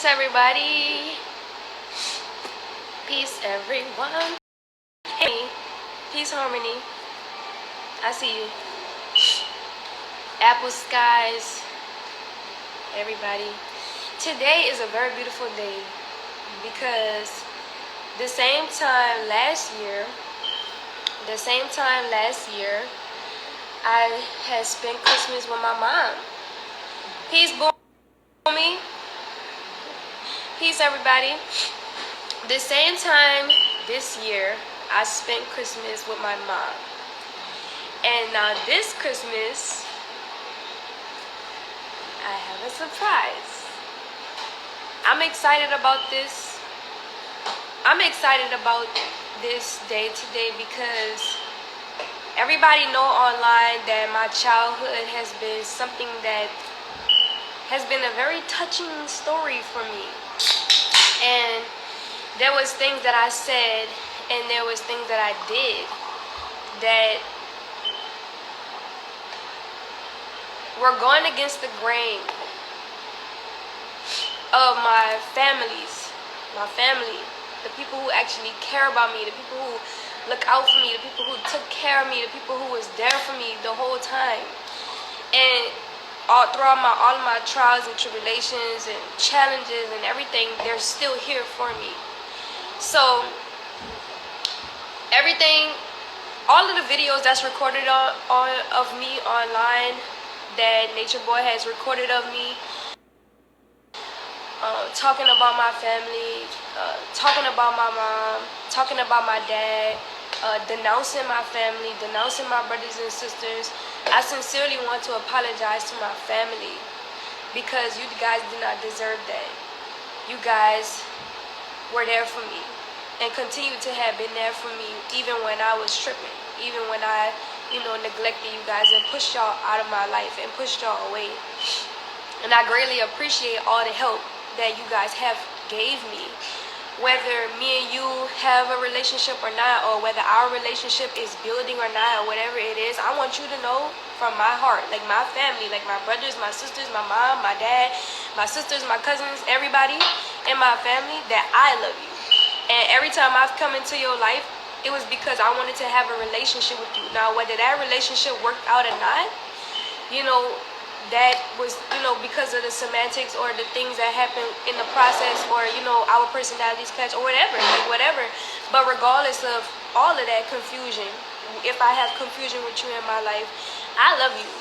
Peace, everybody. Peace, everyone. Hey, peace, harmony. I see you. Apple skies, everybody. Today is a very beautiful day because the same time last year, I had spent Christmas with my mom. Peace, Boomy. Peace, everybody. The same time this year, I spent Christmas with my mom. And now this Christmas, I have a surprise. I'm excited about this. I'm excited about this day today because everybody know online that my childhood has been something that has been a very touching story for me. And there was things that I said and there was things that I did that were going against the grain of my family, the people who actually care about me, the people who look out for me, the people who took care of me, the people who was there for me the whole time. And all throughout all of my trials and tribulations and challenges and everything, they're still here for me. So everything, all of the videos that's recorded of me online that Nature Boy has recorded of me, talking about my family, talking about my mom, talking about my dad, denouncing my family, denouncing my brothers and sisters. I sincerely want to apologize to my family because you guys did not deserve that. You guys were there for me and continue to have been there for me even when I was tripping, even when I, neglected you guys and pushed y'all out of my life and pushed y'all away. And I greatly appreciate all the help that you guys have gave me. Whether me and you have a relationship or not, or whether our relationship is building or not, or whatever it is, I want you to know from my heart, like my family, like my brothers, my sisters, my mom, my dad, my sisters, my cousins, everybody in my family, that I love you. And every time I've come into your life, it was because I wanted to have a relationship with you. Now, whether that relationship worked out or not, that was, because of the semantics or the things that happened in the process, or, our personalities clash or whatever. But regardless of all of that confusion, if I have confusion with you in my life, I love you.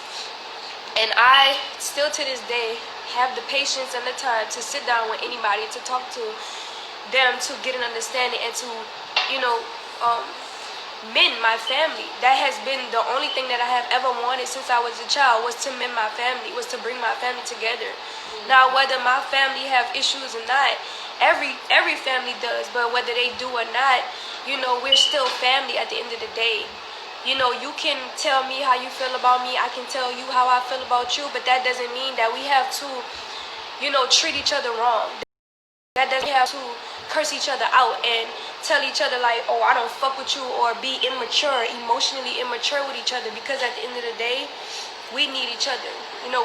And I still to this day have the patience and the time to sit down with anybody, to talk to them, to get an understanding, and to, mend my family. That has been the only thing that I have ever wanted since I was a child, was to mend my family, was to bring my family together. Now, whether my family have issues or not, every family does, but whether they do or not, we're still family at the end of the day. You can tell me how you feel about me, I can tell you how I feel about you, but that doesn't mean that we have to, treat each other wrong. That doesn't have to curse each other out and tell each other like, oh, I don't fuck with you, or be emotionally immature with each other, because at the end of the day, we need each other.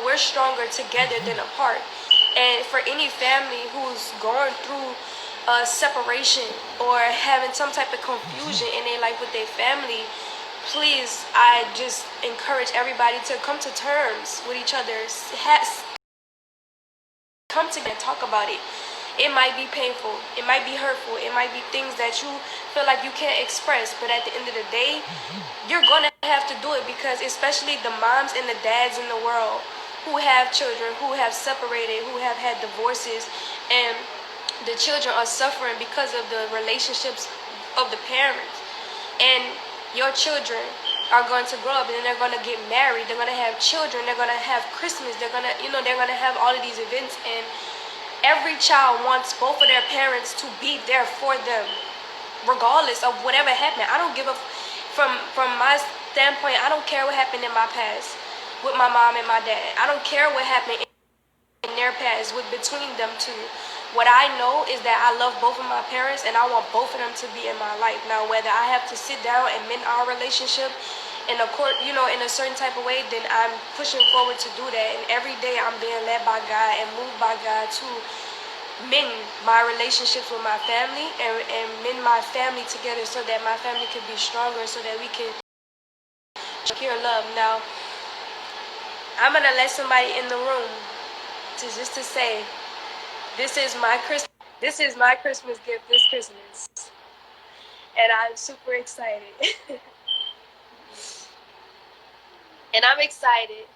We're stronger together than apart. And for any family who's going through a separation or having some type of confusion in their life with their family, please, I just encourage everybody to come to terms with each other. Come together and talk about it. It might be painful, it might be hurtful, it might be things that you feel like you can't express, but at the end of the day, you're gonna have to do it, because especially the moms and the dads in the world who have children, who have separated, who have had divorces, and the children are suffering because of the relationships of the parents. And your children are going to grow up and then they're going to get married, they're going to have children, they're going to have Christmas, they're going to, they're going to have all of these events, and every child wants both of their parents to be there for them, regardless of whatever happened. I don't give a from my standpoint, I don't care what happened in my past with my mom and my dad. I don't care what happened in their past between them two. What I know is that I love both of my parents and I want both of them to be in my life. Now, whether I have to sit down and mend our relationship in a court, in a certain type of way, then I'm pushing forward to do that. And every day I'm being led by God and moved by God to mend my relationships with my family and mend my family together so that my family can be stronger, so that we can secure love. Now, I'm gonna let somebody in the room to just to say, this is my Christmas. This is my Christmas gift this Christmas, and I'm super excited. And I'm excited.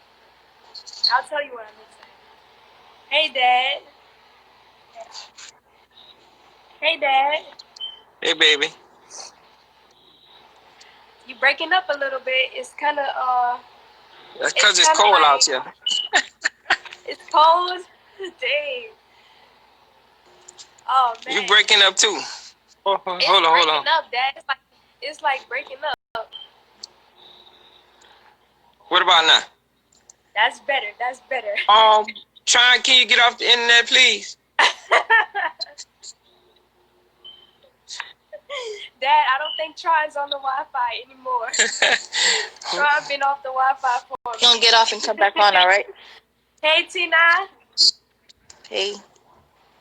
I'll tell you what I'm excited. Hey, Dad. Hey, Dad. Hey, baby. You breaking up a little bit. It's kind of That's it's because it's kind of cold out like here. it's cold. Dang. Oh You man. breaking up too. It's Hold on, hold on. breaking up, Dad. It's like breaking up. What about now? That's better. That's better. Can you get off the internet, please? Dad, I don't think Tron's on the Wi-Fi anymore. Tron been off the Wi-Fi for a minute. Don't get off and come back on, all right? Hey, Tina. Hey.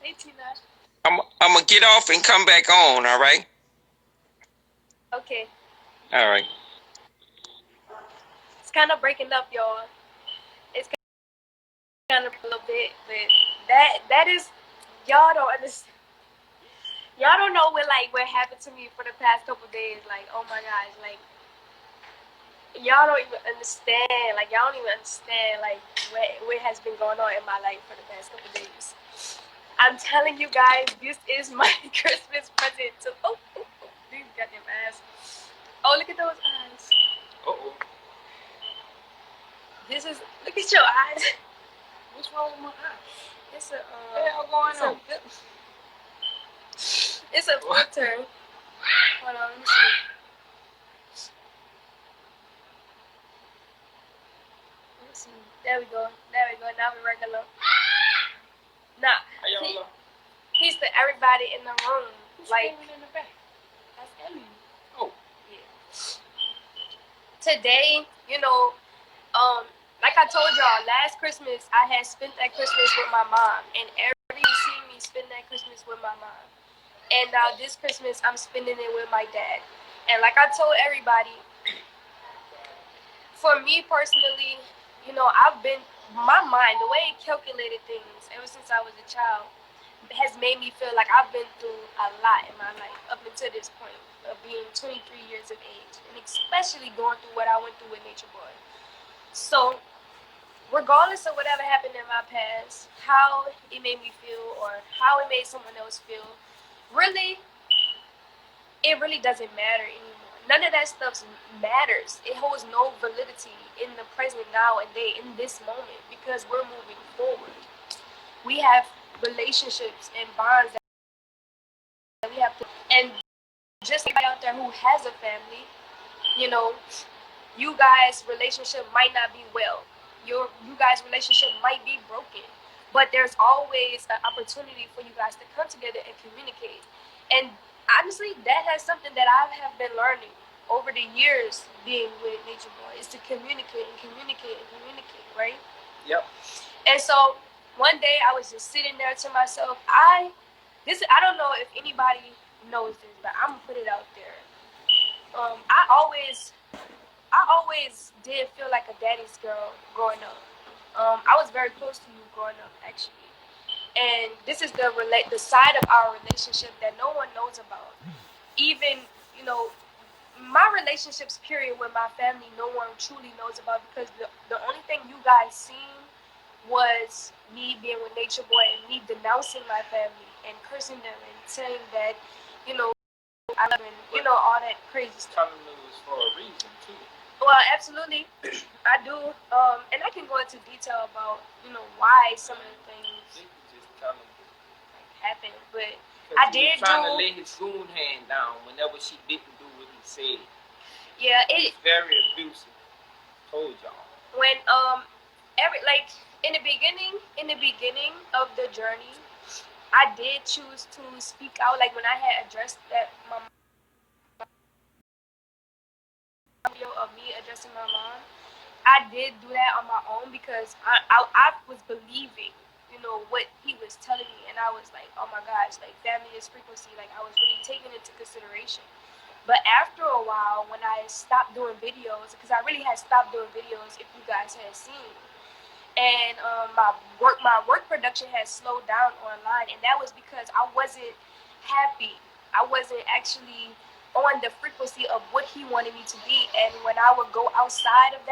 Hey, Tina. I'm gonna get off and come back on. All right. Okay. All right. It's kind of breaking up, y'all. It's kind of a little bit, but that is, y'all don't understand. Y'all don't know what happened to me for the past couple days. Like, oh my gosh, like y'all don't even understand. Like, y'all don't even understand what has been going on in my life for the past couple days. I'm telling you guys, this is my Christmas present. To, these goddamn eyes. Oh, look at those eyes. Uh-oh. This is, look at your eyes. What's wrong with my eye? It's a What the hell going on? It's a filter. Hold on, let me see. Let me see. There we go. There we go. Now we're regular. Nah. He's the everybody in the room. Who's like in the back? That's Emmy. Oh. Yeah. Today, like I told y'all, last Christmas I had spent that Christmas with my mom, and everybody seen me spend that Christmas with my mom. And now this Christmas I'm spending it with my dad. And like I told everybody, for me personally, I've been my mind, the way it calculated things ever since I was a child, has made me feel like I've been through a lot in my life up until this point of being 23 years of age, and especially going through what I went through with Nature Boy. So, regardless of whatever happened in my past, how it made me feel or how it made someone else feel, really, it really doesn't matter anymore. None of that stuff matters. It holds no validity in the present now and day, in this moment, because we're moving forward. We have relationships and bonds that we have to, and just like out there who has a family, you know, you guys' relationship might not be well. You guys' relationship might be broken. But there's always an opportunity for you guys to come together and communicate. And honestly, that has something that I have been learning over the years being with Nature Boy is to communicate and communicate and communicate, right? Yep. And so one day I was just sitting there to myself. I don't know if anybody knows this, but I'm gonna put it out there. I always did feel like a daddy's girl growing up. I was very close to you growing up, actually, and this is the side of our relationship that no one knows about. Even my relationships period with my family, no one truly knows about, because the only thing you guys seen was me being with Nature Boy and me denouncing my family and cursing them and saying that, you know, I love them and all that crazy stuff. Telling them it was for a reason too. Well, absolutely, I do, and I can go into detail about why some of the things Just tell him. happened, but I did trying to lay his goon hand down whenever she didn't do what he said. Yeah, It's very abusive. Told y'all. When in the beginning of the journey, I did choose to speak out. Like when I had addressed that my video of me addressing my mom, I did do that on my own because I was believing. what he was telling me, and I was like, oh my gosh, like family is frequency. Like I was really taking it into consideration. But after a while, when I stopped doing videos, because I really had stopped doing videos, if you guys had seen, and my work production had slowed down online, and that was because I wasn't happy. I wasn't actually on the frequency of what he wanted me to be, and when I would go outside of that,